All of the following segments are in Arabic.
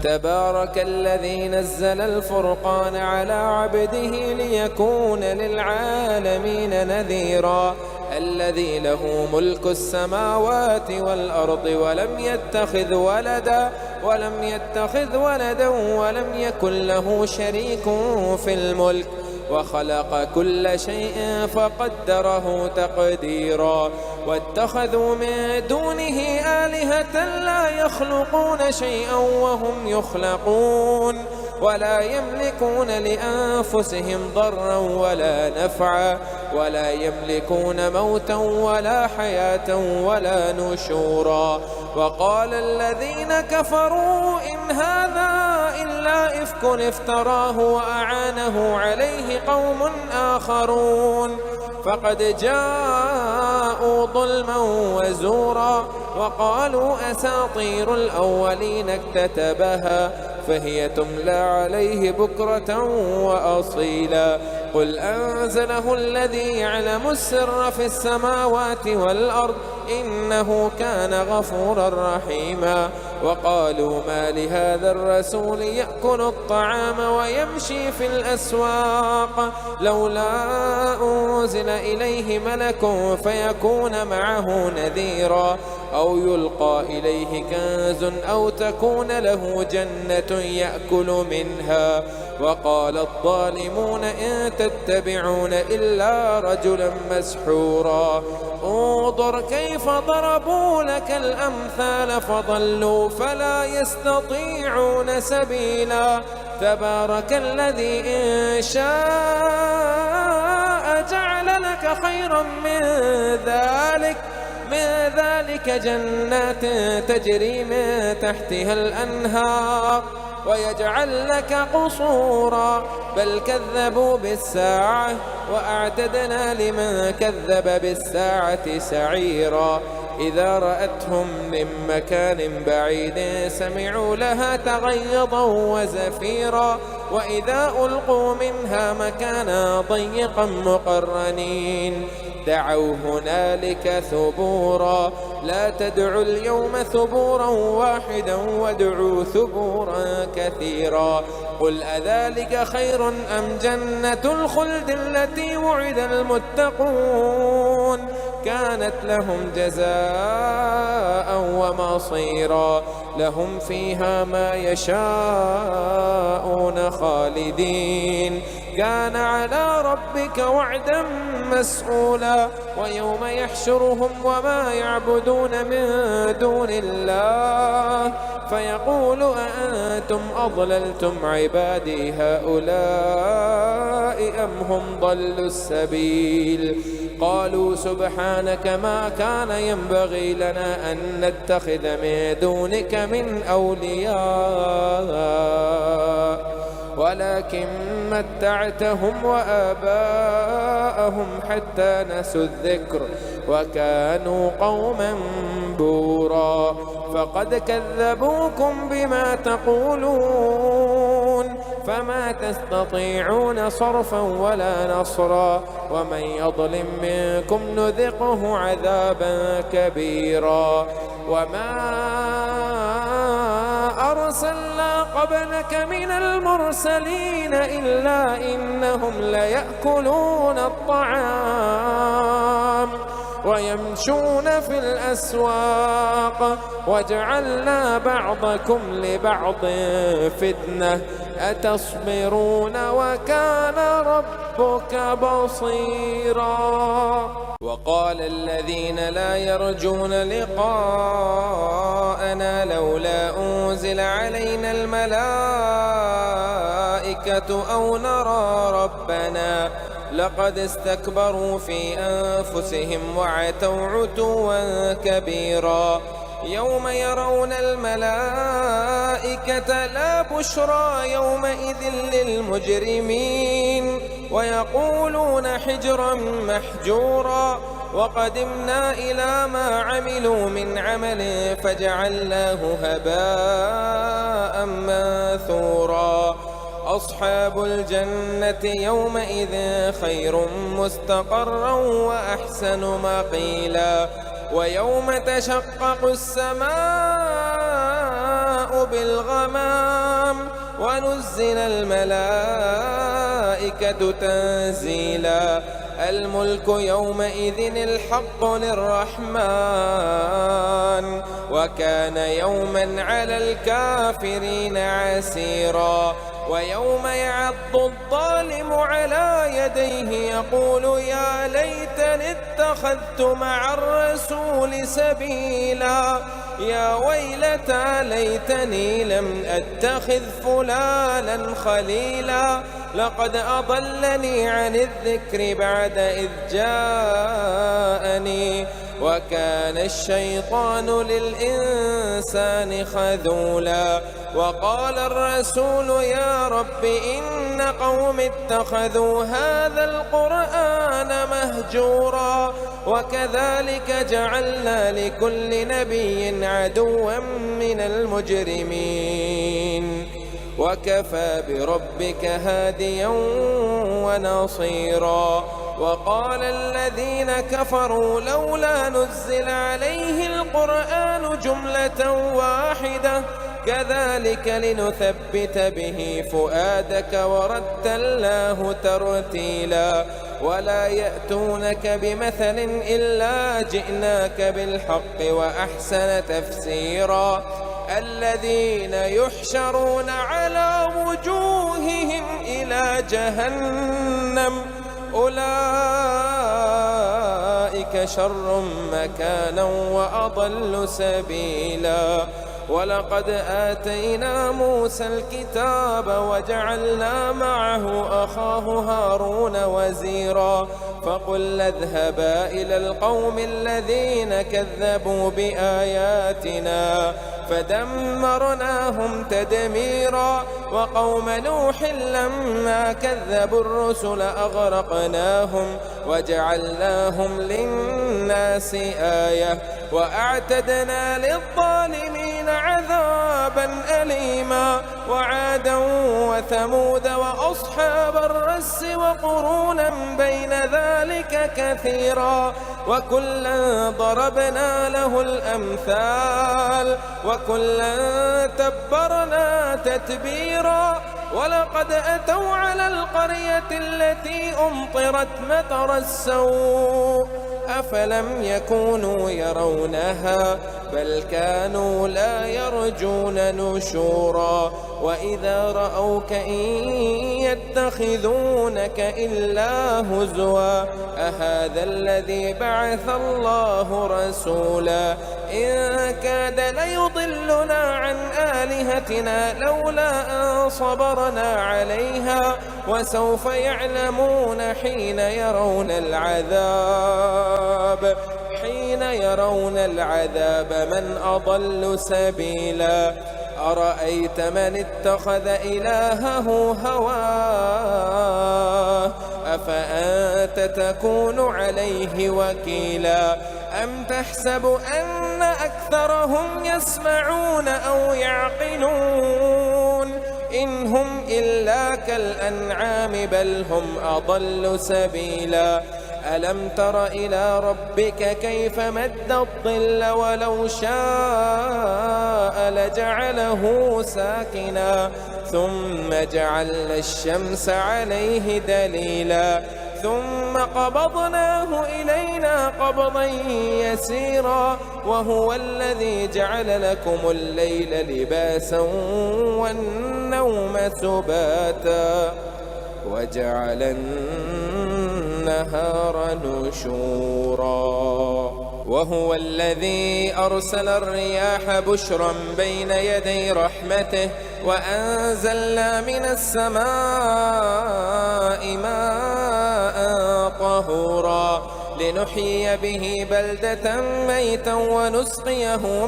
تبارك الذي نزل الفرقان على عبده ليكون للعالمين نذيرا الذي له ملك السماوات والأرض ولم يتخذ ولدا ولم يكن له شريك في الملك وخلق كل شيء فقدره تقديرا واتخذوا من دونه آلهة لا يخلقون شيئا وهم يخلقون ولا يملكون لأنفسهم ضرا ولا نفعا ولا يملكون موتا ولا حياة ولا نشورا وقال الذين كفروا إن هذا إلا إفك افتراه وأعانه عليه قوم آخرون فقد جاءوا ظلما وزورا وقالوا أساطير الأولين اكتتبها فهي تملى عليه بكرة وأصيلا قل أنزله الذي يعلم السر في السماوات والأرض إنه كان غفورا رحيما وقالوا ما لهذا الرسول يأكل الطعام ويمشي في الأسواق لولا أنزل إليه ملك فيكون معه نذيرا أو يلقى إليه كنز أو تكون له جنة يأكل منها وقال الظالمون إن تتبعون إلا رجلا مسحورا انظر كيف ضربوا لك الأمثال فضلوا فلا يستطيعون سبيلا تبارك الذي إن شاء جعل لك خيرا من ذلك جنات تجري من تحتها الأنهار ويجعل لك قصورا بل كذبوا بالساعة وأعتدنا لمن كذب بالساعة سعيرا إذا رأتهم من مكان بعيد سمعوا لها تغيظا وزفيرا وإذا ألقوا منها مكانا ضيقا مقرنين دعوا هنالك ثبورا لا تدعوا اليوم ثبورا واحدا وادعوا ثبورا كثيرا قل أذلك خير أم جنة الخلد التي وعد المتقون كانت لهم جزاء ومصيرا لهم فيها ما يشاءون خالدين كان على ربك وعدا مسؤولا ويوم يحشرهم وما يعبدون من دون الله فيقول أأنتم أضللتم عبادي هؤلاء أم هم ضلوا السبيل قالوا سبحانك ما كان ينبغي لنا أن نتخذ من دونك من أولياء ولكن متعتهم وآباءهم حتى نسوا الذكر وكانوا قوما بورا فقد كذبوكم بما تقولون فما تستطيعون صرفا ولا نصرا ومن يظلم منكم نذقه عذابا كبيرا وما أرسلنا قبلك من المرسلين إلا إنهم ليأكلون الطعام ويمشون في الأسواق وجعلنا بعضكم لبعض فتنة أتصبرون وكان ربك بصيرا وقال الذين لا يرجون لقاءنا لولا أنزل علينا الملائكة أو نرى ربنا لقد استكبروا في أنفسهم وعتوا عتوا كبيرا يوم يرون الملائكة لا بشرى يومئذ للمجرمين ويقولون حجرا محجورا وقدمنا إلى ما عملوا من عمل فجعلناه هباء منثورا أصحاب الجنة يومئذ خير مستقرا وأحسن مقيلا ويوم تشقق السماء بالغمام ونزل الملائكة تنزيلا الملك يومئذ الحق للرحمن وكان يوما على الكافرين عسيرا ويوم يعض الظالم على يديه يقول يا ليتني اتخذت مع الرسول سبيلا يا ويلتى ليتني لم أتخذ فلانا خليلا لقد أضلني عن الذكر بعد إذ جاءني وكان الشيطان للإنسان خذولا وقال الرسول يا رب إن قوم اتخذوا هذا القرآن مهجورا وكذلك جعلنا لكل نبي عدوا من المجرمين وكفى بربك هاديا ونصيرا وقال الذين كفروا لولا نزل عليه القرآن جملة واحدة كذلك لنثبت به فؤادك ورتلناه ترتيلا ولا يأتونك بمثل إلا جئناك بالحق وأحسن تفسيرا الذين يحشرون على وجوههم إلى جهنم أولئك شر مكانا وأضل سبيلا ولقد آتينا موسى الكتاب وجعلنا معه أخاه هارون وزيرا فقل اذهبا إلى القوم الذين كذبوا بآياتنا فدمرناهم تدميرا وقوم نوح لما كذبوا الرسل أغرقناهم وجعلناهم للناس آية وأعتدنا للظالمين عذابا أليما وعادا وثمود وأصحاب الرس وقرونا بين ذلك كثيرا وكلا ضربنا له الأمثال وكلا تبرنا تتبيرا ولقد أتوا على القرية التي أمطرت مطر السوء أفلم يكونوا يرونها بل كانوا لا يرجون نشورا وإذا رأوك إن يتخذونك إلا هزوا أهذا الذي بعث الله رسولا إن كاد ليضلنا عن آلهتنا لولا أن صبرنا عليها وسوف يعلمون حين يرون العذاب من أضل سبيلا أرأيت من اتخذ إلهه هواه أفأنت تكون عليه وكيلا أم تحسب أن أكثرهم يسمعون أو يعقلون إن هم إلا كالأنعام بل هم أضل سبيلا ألم تر إلى ربك كيف مد الظل ولو شاء لجعله ساكنا ثم جعلنا الشمس عليه دليلا ثم قبضناه إلينا قبضا يسيرا وهو الذي جعل لكم الليل لباسا والنوم سباتا وجعل النهار نشورا وهو الذي أرسل الرياح بشرا بين يدي رحمته وأنزلنا من السماء ماء طهورا لنحيي به بلدة ميتا ونسقيه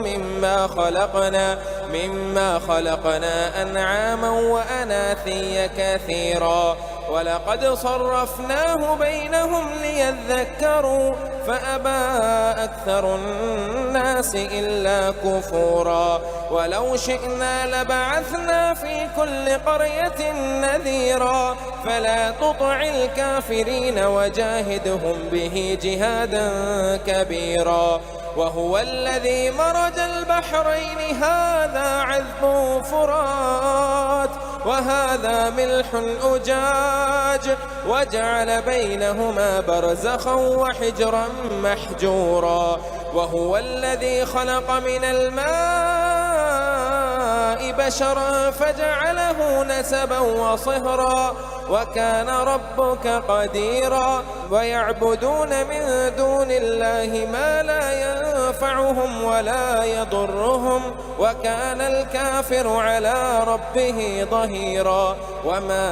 مما خلقنا أنعاما وأناثيا كثيرا ولقد صرفناه بينهم ليذكروا فأبى أكثر الناس إلا كفورا ولو شئنا لبعثنا في كل قرية نذيرا فلا تطع الكافرين وجاهدهم به جهادا كبيرا وهو الذي مرج البحرين هذا عذب فرات وهذا ملح أجاج وجعل بينهما برزخا وحجرا محجورا وهو الذي خلق من الماء بشرا فجعله نسبا وصهرا وكان ربك قديرا ويعبدون من دون الله ما لا ينفعهم ولا يضرهم وكان الكافر على ربه ظهيرا وما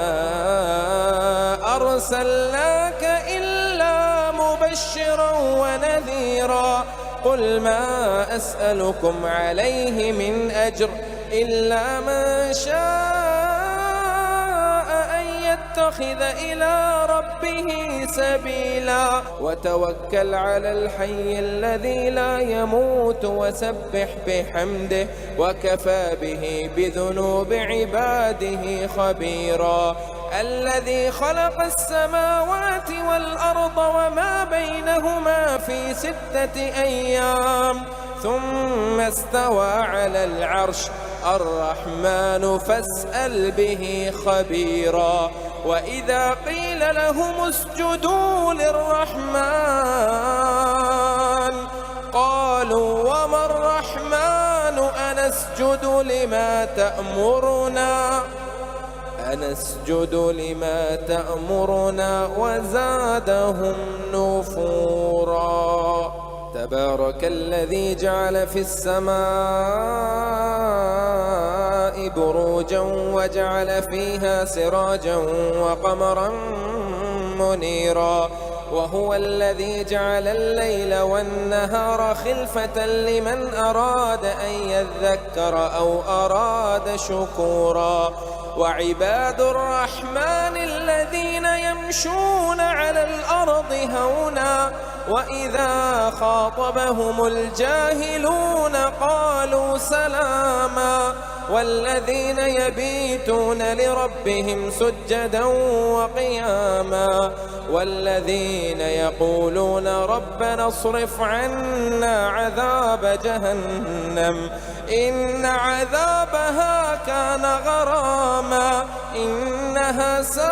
أرسلناك إلا مبشرا ونذيرا قل ما أسألكم عليه من أجر إلا من شاء أن يتخذ إلى ربه سبيلا وتوكل على الحي الذي لا يموت وسبح بحمده وكفى به بذنوب عباده خبيرا الذي خلق السماوات والأرض وما بينهما في 6 أيام ثم استوى على العرش الرحمن فاسأل به خبيرا وإذا قيل لهم اسجدوا للرحمن قالوا وما الرحمن أنسجد لما تأمرنا وزادهم نفورا تبارك الذي جعل في السماء بروجا وجعل فيها سراجا وقمرا منيرا وهو الذي جعل الليل والنهار خلفة لمن أراد أن يذكر أو أراد شكورا وعباد الرحمن الذين يمشون على الأرض هونا وإذا خاطبهم الجاهلون قالوا سلاما والذين يبيتون لربهم سجدا وقياما والذين يقولون ربنا اصرف عنا عذاب جهنم إن عذابها كان غراما إنها ساءت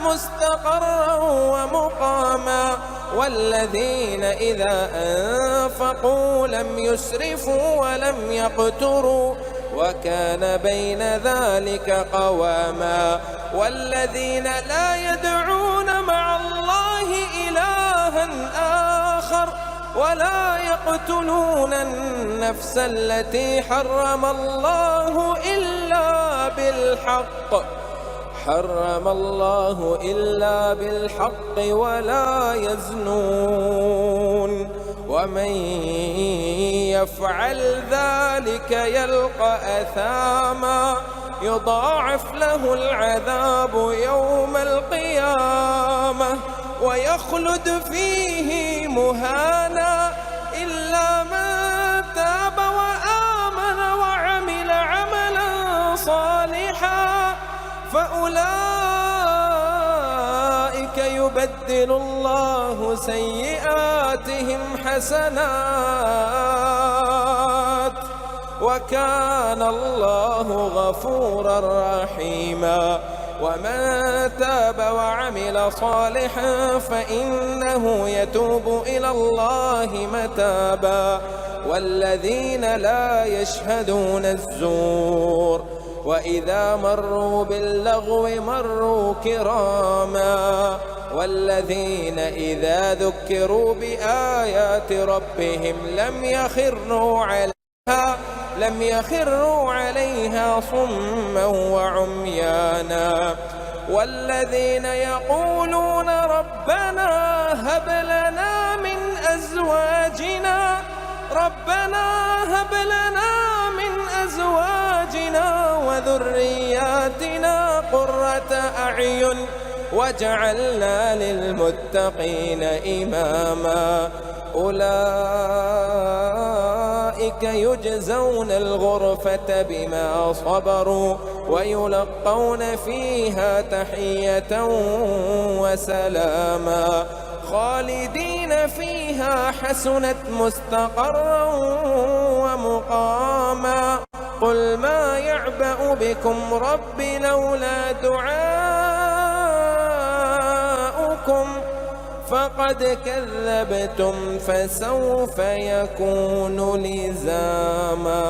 مستقرا ومقاما والذين إذا أنفقوا لم يسرفوا ولم يقتروا وكان بين ذلك قواما والذين لا يدعون مع الله إلها آخر ولا يقتلون النفس التي حرم الله إلا بالحق ولا يزنون ومن يفعل ذلك يلقى أثاما يضاعف له العذاب يوم القيامة ويخلد فيه مهانا إلا من تاب وآمن وعمل عملا صالحا فأولئك يبدل الله سيئاتهم حسنات وكان الله غفورا رحيما ومن تاب وعمل صالحا فإنه يتوب إلى الله متابا والذين لا يشهدون الزور وإذا مروا باللغو مروا كراما والذين إذا ذكروا بآيات ربهم لم يخروا عليها صما وعميانا والذين يقولون ربنا هب لنا من أزواجنا وذرياتنا قرة أعين واجعلنا للمتقين إماما أولئك يجزون الغرفة بما صبروا ويلقون فيها تحية وسلاما خالدين فيها حسنت مستقرا ومقاما قل ما يعبأ بكم ربي لولا دعاؤكم فقد كذبتم فسوف يكون لزاما.